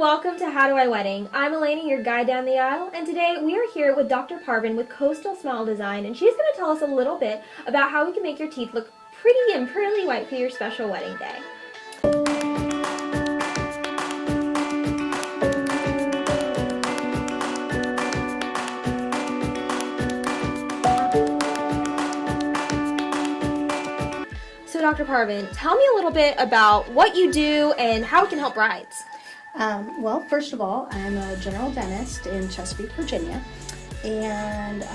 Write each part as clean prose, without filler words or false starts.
welcome to How Do I Wedding. I'm Elena, your guide down the aisle, and today we are here with Dr. Parvin with Coastal Smile Design, and she's going to tell us a little bit about how we can make your teeth look pretty and pearly white for your special wedding day. So Dr. Parvin, tell me a little bit about what you do and how it can help brides. Well, first of all, I'm a general dentist in Chesapeake, Virginia, and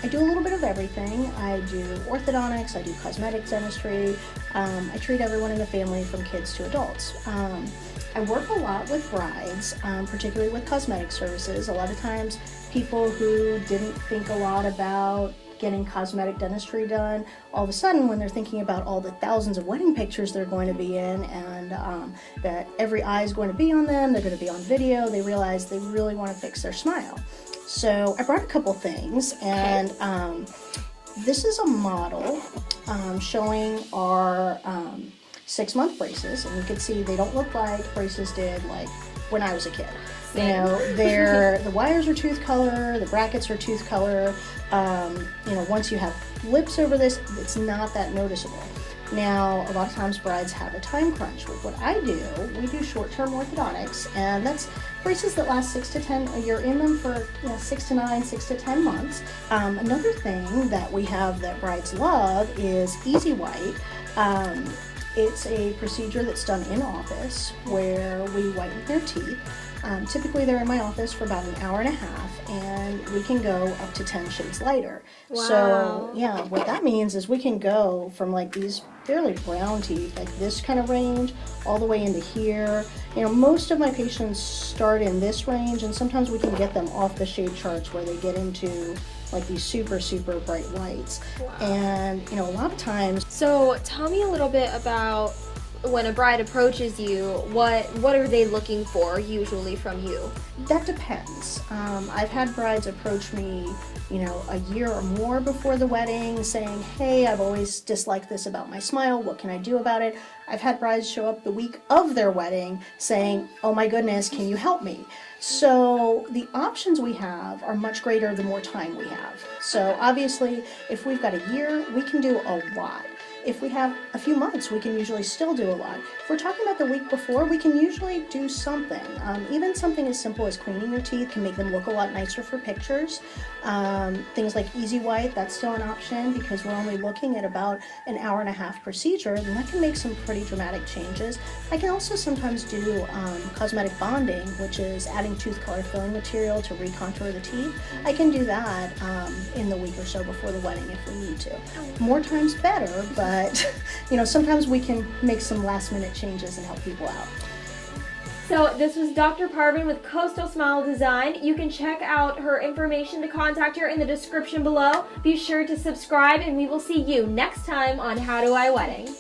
I do a little bit of everything. I do orthodontics, I do cosmetic dentistry, I treat everyone in the family from kids to adults. I work a lot with brides, particularly with cosmetic services. A lot of times people who didn't think a lot about getting cosmetic dentistry done, all of a sudden when they're thinking about all the thousands of wedding pictures they're going to be in and that every eye is going to be on them, they're going to be on video, they realize they really want to fix their smile. So I brought a couple things, and this is a model showing our 6-month braces, and you can see they don't look like braces did like when I was a kid. You know, the wires are tooth color, the brackets are tooth color. You know, once you have lips over this, it's not that noticeable. Now, a lot of times brides have a time crunch. With what I do, we do short-term orthodontics, and that's braces that last 6 to 10, you're in them for 6 to 9, 6 to 10 months. Another thing that we have that brides love is Easy White. It's a procedure that's done in office where we whiten their teeth. Typically they're in my office for about an hour and a half, and we can go up to 10 shades lighter. Wow. So yeah, what that means is we can go from like these fairly brown teeth, like this kind of range, all the way into here. You know, most of my patients start in this range, and sometimes we can get them off the shade charts where they get into like these super bright whites. Wow. And you know, a lot of times. So tell me a little bit about when a bride approaches you, what are they looking for usually from you? That depends. I've had brides approach me, you know, a year or more before the wedding saying, hey, I've always disliked this about my smile, what can I do about it? I've had brides show up the week of their wedding saying, oh my goodness, can you help me? So the options we have are much greater the more time we have. So obviously, if we've got a year, we can do a lot. If we have a few months, we can usually still do a lot. If we're talking about the week before, we can usually do something. Even something as simple as cleaning your teeth can make them look a lot nicer for pictures. Things like Easy White, that's still an option because we're only looking at about an hour and a half procedure, and that can make some pretty dramatic changes. I can also sometimes do cosmetic bonding, which is adding tooth color filling material to recontour the teeth. I can do that in the week or so before the wedding if we need to. More times better, but you know, sometimes we can make some last minute changes and help people out. So this was Dr. Parvin with Coastal Smile Design. You can check out her information to contact her in the description below. Be sure to subscribe, and we will see you next time on How Do I Wedding.